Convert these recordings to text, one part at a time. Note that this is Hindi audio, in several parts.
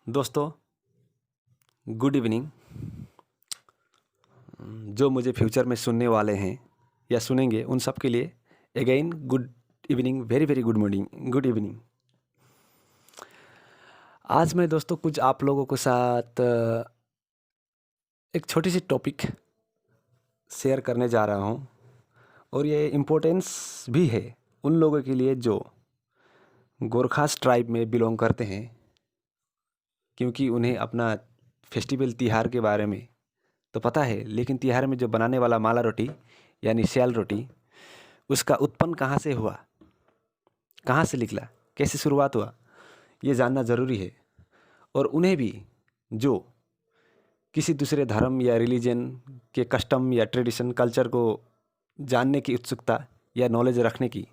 दोस्तों, गुड इवनिंग। जो मुझे फ्यूचर में सुनने वाले हैं या सुनेंगे उन सब के लिए again good evening, very very good morning, good evening. आज मैं दोस्तों कुछ आप लोगों के साथ एक छोटी सी टॉपिक शेयर करने जा रहा हूँ और ये इम्पोर्टेंस भी है उन लोगों के लिए जो गोरखास ट्राइब में बिलोंग करते हैं, क्योंकि उन्हें अपना फेस्टिवल तिहार के बारे में तो पता है, लेकिन तिहार में जो बनाने वाला माला रोटी यानी सियाल रोटी, उसका उत्पन्न कहाँ से हुआ, कहाँ से निकला, कैसे शुरुआत हुआ, ये जानना ज़रूरी है। और उन्हें भी जो किसी दूसरे धर्म या रिलीजन के कस्टम या ट्रेडिशन कल्चर को जानने की उत्सुकता या नॉलेज रखने की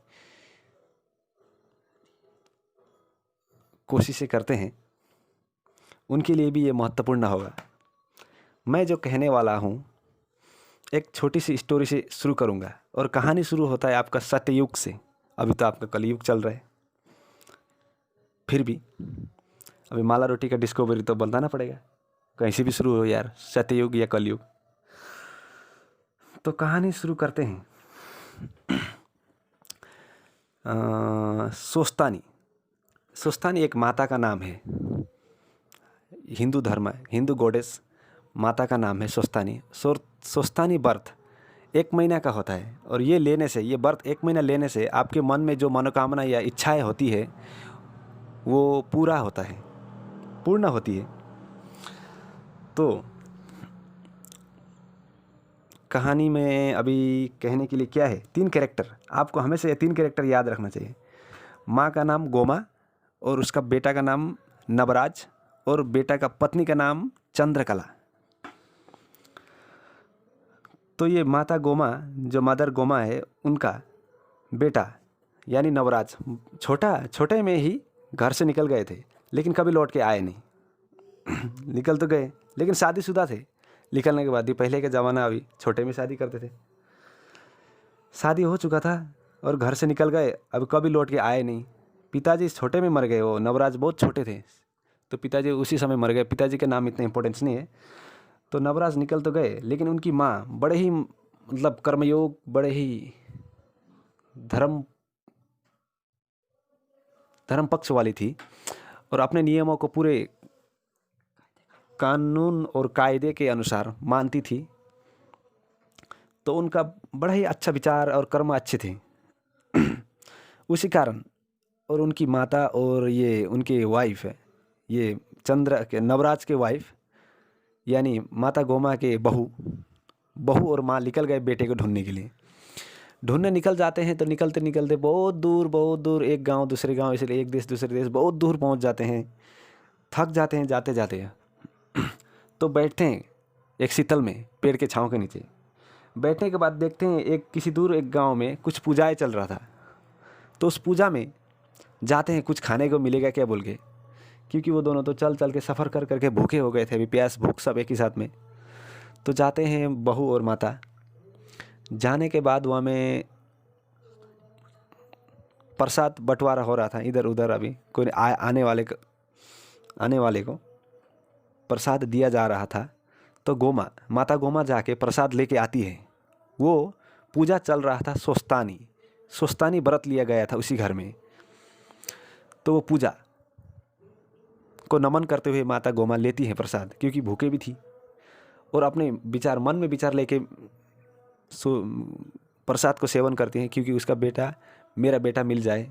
कोशिशें करते हैं, उनके लिए भी ये महत्वपूर्ण होगा। मैं जो कहने वाला हूँ एक छोटी सी स्टोरी से शुरू करूँगा और कहानी शुरू होता है आपका सत्ययुग से। अभी तो आपका कलयुग चल रहा है, फिर भी अभी माला रोटी का डिस्कवरी तो बताना पड़ेगा, कहीं से भी शुरू हो यार, सत्ययुग या कलयुग। तो कहानी शुरू करते हैं। सोस्तानी, सोस्तानी एक माता का नाम है, हिंदू धर्म, हिंदू गॉडेस माता का नाम है सोस्तानी। सोस्तानी बर्थ 1 महीना का होता है और ये लेने से, ये बर्थ 1 महीना लेने से आपके मन में जो मनोकामना या इच्छाएं होती है वो पूरा होता है, पूर्ण होती है। तो कहानी में अभी कहने के लिए क्या है, 3 कैरेक्टर, आपको हमेशा ये 3 कैरेक्टर याद रखना चाहिए। माँ का नाम गोमा और उसका बेटा का नाम नवराज और बेटा का पत्नी का नाम चंद्रकला। तो ये माता गोमा, जो मदर गोमा है, उनका बेटा यानी नवराज छोटे में ही घर से निकल गए थे, लेकिन कभी लौट के आए नहीं। निकल तो गए लेकिन शादीशुदा थे। निकलने के बाद भी, पहले का ज़माना, अभी छोटे में शादी करते थे, शादी हो चुका था और घर से निकल गए, अब कभी लौट के आए नहीं। पिताजी छोटे में मर गए, वो नवराज बहुत छोटे थे तो पिताजी उसी समय मर गए। पिताजी का नाम इतना इंपॉर्टेंस नहीं है। तो नवराज निकल तो गए, लेकिन उनकी माँ बड़े ही मतलब कर्मयोग, बड़े ही धर्म पक्ष वाली थी और अपने नियमों को पूरे कानून और कायदे के अनुसार मानती थी। तो उनका बड़ा ही अच्छा विचार और कर्म अच्छे थे। उसी कारण, और उनकी माता और ये उनके वाइफ है, ये चंद्र के नवराज के वाइफ यानी माता गोमा के बहू और माँ निकल गए बेटे को ढूंढने के लिए। ढूंढने निकल जाते हैं तो निकलते निकलते बहुत दूर, एक गांव दूसरे गांव, इसलिए एक देश दूसरे देश, बहुत दूर पहुंच जाते हैं। थक जाते हैं जाते जाते। तो बैठते हैं एक शीतल में, पेड़ के छांव के नीचे। बैठने के बाद देखते हैं किसी दूर एक गांव में कुछ पूजाएं चल रहा था। तो उस पूजा में जाते हैं, कुछ खाने को मिलेगा क्या बोल के, क्योंकि वो दोनों तो चल चल के सफ़र कर करके भूखे हो गए थे, अभी प्यास भूख सब एक ही साथ में। तो जाते हैं बहू और माता। जाने के बाद वहाँ में प्रसाद बंटवारा हो रहा था इधर उधर, अभी कोई आने वाले को प्रसाद दिया जा रहा था। तो माता गोमा जाके प्रसाद लेके आती है। वो पूजा चल रहा था, सोस्तानी व्रत लिया गया था उसी घर में। तो वो पूजा को नमन करते हुए माता गोमा लेती है प्रसाद, क्योंकि भूखे भी थी, और अपने मन में विचार लेके प्रसाद को सेवन करती हैं, क्योंकि उसका बेटा, मेरा बेटा मिल जाए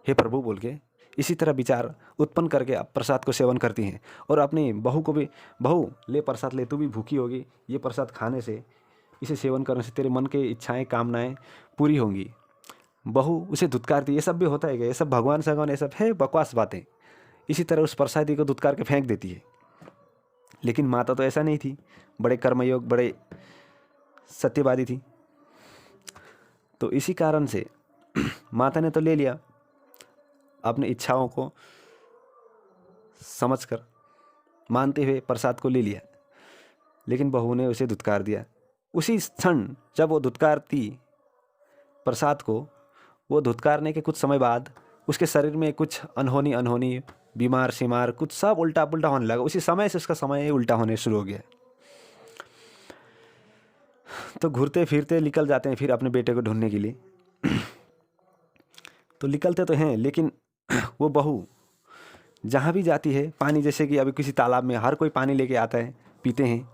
हे प्रभु बोल के। इसी तरह विचार उत्पन्न करके आप प्रसाद को सेवन करती हैं और अपनी बहू को भी, बहू ले प्रसाद ले, तू भी भूखी होगी, ये प्रसाद खाने से, इसे सेवन करने से तेरे मन के इच्छाएं कामनाएं पूरी होंगी। बहू उसे धुतकारती, ये सब भी होता है क्या, ये सब भगवान सगवान, ये सब है बकवास बातें। इसी तरह उस प्रसादी को धुतकार के फेंक देती है। लेकिन माता तो ऐसा नहीं थी, बड़े कर्मयोग, बड़े सत्यवादी थी। तो इसी कारण से माता ने तो ले लिया, अपनी इच्छाओं को समझकर मानते हुए प्रसाद को ले लिया, लेकिन बहू ने उसे धुतकार दिया। उसी क्षण जब वो धुतकारती प्रसाद को, वो धुतकारने के कुछ समय बाद उसके शरीर में कुछ अनहोनी बीमार सीमार कुछ सब उल्टा पुल्टा होने लगा। उसी समय से उसका समय ही उल्टा होने शुरू हो गया। तो घूरते फिरते निकल जाते हैं फिर अपने बेटे को ढूंढने के लिए। तो निकलते तो हैं, लेकिन वो बहू जहाँ भी जाती है, पानी जैसे कि अभी किसी तालाब में हर कोई पानी लेके आता है, पीते हैं,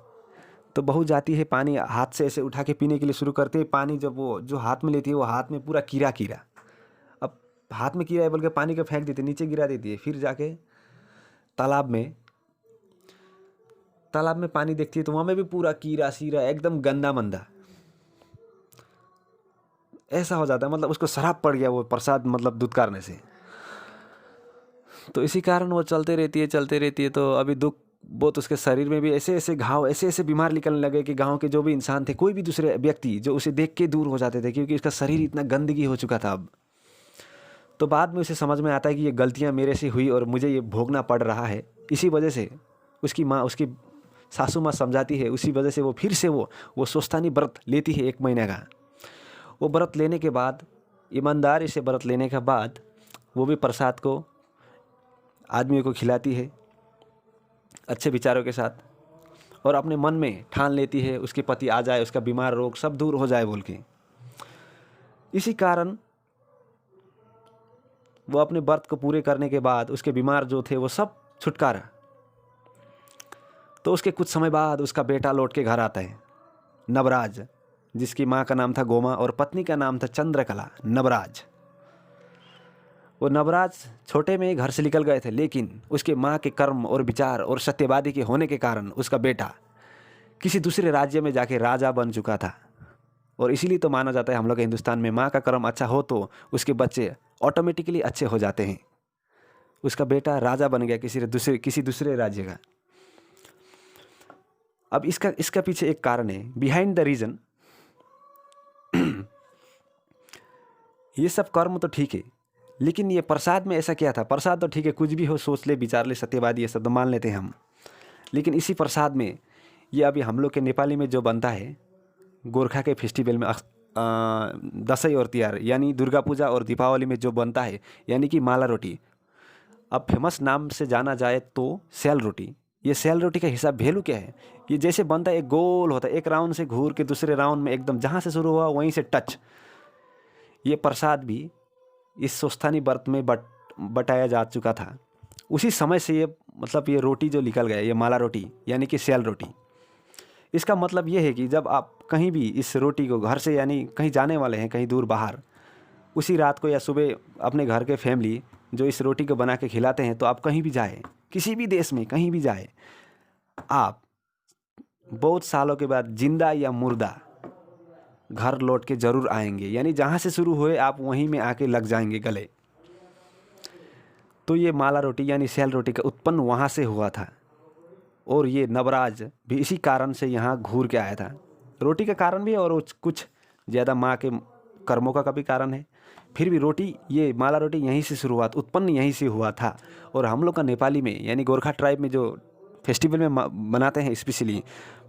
तो बहू जाती है पानी हाथ से ऐसे उठा के पीने के लिए शुरू करते हैं। पानी जब वो जो हाथ में लेती है, वो हाथ में पूरा कीड़ा कीड़ा। अब हाथ में कीड़ा है बोल के पानी को फेंक देती है, नीचे गिरा देती है। फिर जाके तालाब में पानी देखती है तो वहाँ में भी पूरा कीड़ा सीरा एकदम गंदा मंदा ऐसा हो जाता है। मतलब उसको शराब पड़ गया वो प्रसाद मतलब दूध कारने से। तो इसी कारण वो चलते रहती है। तो अभी दुख बहुत उसके शरीर में भी ऐसे ऐसे घाव, ऐसे ऐसे बीमार निकलने लगे कि गांव के जो भी इंसान थे, कोई भी दूसरे व्यक्ति जो उसे देख के दूर हो जाते थे, क्योंकि उसका शरीर इतना गंदगी हो चुका था अब। तो बाद में उसे समझ में आता है कि ये गलतियां मेरे से हुई और मुझे ये भोगना पड़ रहा है। इसी वजह से उसकी माँ, उसकी सासू माँ समझाती है। उसी वजह से वो फिर से वो सोस्तानी व्रत लेती है 1 महीने का। वो व्रत लेने के बाद, ईमानदारी से व्रत लेने के बाद, वो भी प्रसाद को आदमियों को खिलाती है अच्छे विचारों के साथ, और अपने मन में ठान लेती है उसके पति आ जाए, उसका बीमार रोग सब दूर हो जाए बोल के। इसी कारण वो अपने व्रत को पूरे करने के बाद उसके बीमार जो थे वो सब छुटकारा। तो उसके कुछ समय बाद उसका बेटा लौट के घर आता है, नवराज, जिसकी माँ का नाम था गोमा और पत्नी का नाम था चंद्रकला। नवराज, वो नवराज छोटे में ही घर से निकल गए थे, लेकिन उसके माँ के कर्म और विचार और सत्यवादी के होने के कारण उसका बेटा किसी दूसरे राज्य में जाके राजा बन चुका था। और इसीलिए तो माना जाता है हम लोग के हिंदुस्तान में, माँ का कर्म अच्छा हो तो उसके बच्चे ऑटोमेटिकली अच्छे हो जाते हैं। उसका बेटा राजा बन गया किसी दूसरे राज्य का। अब इसका पीछे एक कारण है, बिहाइंड द रीजन। ये सब कर्म तो ठीक है, लेकिन ये प्रसाद में ऐसा क्या था? प्रसाद तो ठीक है, कुछ भी हो, सोच ले, विचार ले, सत्यवादी, ये सब तो मान लेते हैं हम। लेकिन इसी प्रसाद में ये अभी हम लोग के नेपाली में जो बनता है, गोरखा के फेस्टिवल में दसैँ और तिहार यानी दुर्गा पूजा और दीपावली में जो बनता है, यानी कि माला रोटी। अब फेमस नाम से जाना जाए तो सेल रोटी। ये सेल रोटी का हिसाब वैल्यू क्या है? ये जैसे बनता है, एक गोल होता है, एक राउंड से घूर के दूसरे राउंड में एकदम जहाँ से शुरू हुआ वहीं से टच। ये प्रसाद भी इस सोस्थानी व्रत में बटाया जा चुका था। उसी समय से ये मतलब ये रोटी जो निकल गया, ये माला रोटी यानी कि सेल रोटी। इसका मतलब ये है कि जब आप कहीं भी इस रोटी को घर से, यानी कहीं जाने वाले हैं कहीं दूर बाहर, उसी रात को या सुबह अपने घर के फैमिली जो इस रोटी को बना के खिलाते हैं, तो आप कहीं भी जाए, किसी भी देश में कहीं भी जाए, आप बहुत सालों के बाद जिंदा या मुर्दा घर लौट के ज़रूर आएंगे। यानी जहाँ से शुरू हुए आप वहीं में आके लग जाएंगे गले। तो ये माला रोटी यानी सेल रोटी का उत्पन्न वहाँ से हुआ था, और ये नवराज भी इसी कारण से यहाँ घूर के आया था। रोटी का कारण भी और कुछ ज़्यादा माँ के कर्मों का भी कारण है। फिर भी रोटी, ये माला रोटी यहीं से शुरुआत, उत्पन्न यहीं से हुआ था। और हम लोग का नेपाली में यानी गोरखा ट्राइब में जो फेस्टिवल में बनाते हैं स्पेशली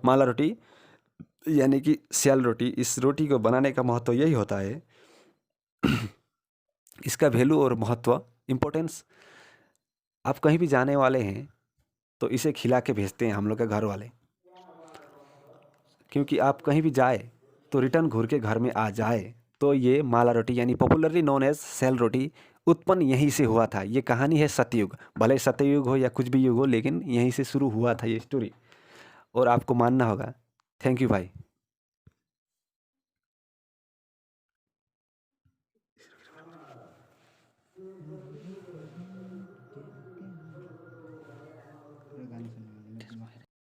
माला रोटी यानी कि सेल रोटी, इस रोटी को बनाने का महत्व यही होता है। इसका वैल्यू और महत्व, इम्पोर्टेंस, आप कहीं भी जाने वाले हैं तो इसे खिला के भेजते हैं हम लोग के घर वाले, क्योंकि आप कहीं भी जाए तो रिटर्न घूर के घर में आ जाए। तो ये माला रोटी यानी पॉपुलरली नोन एज सेल रोटी उत्पन्न यहीं से हुआ था। ये कहानी है सतयुग, भले सतयुग हो या कुछ भी युग हो, लेकिन यहीं से शुरू हुआ था ये स्टोरी, और आपको मानना होगा। थैंक यू भाई।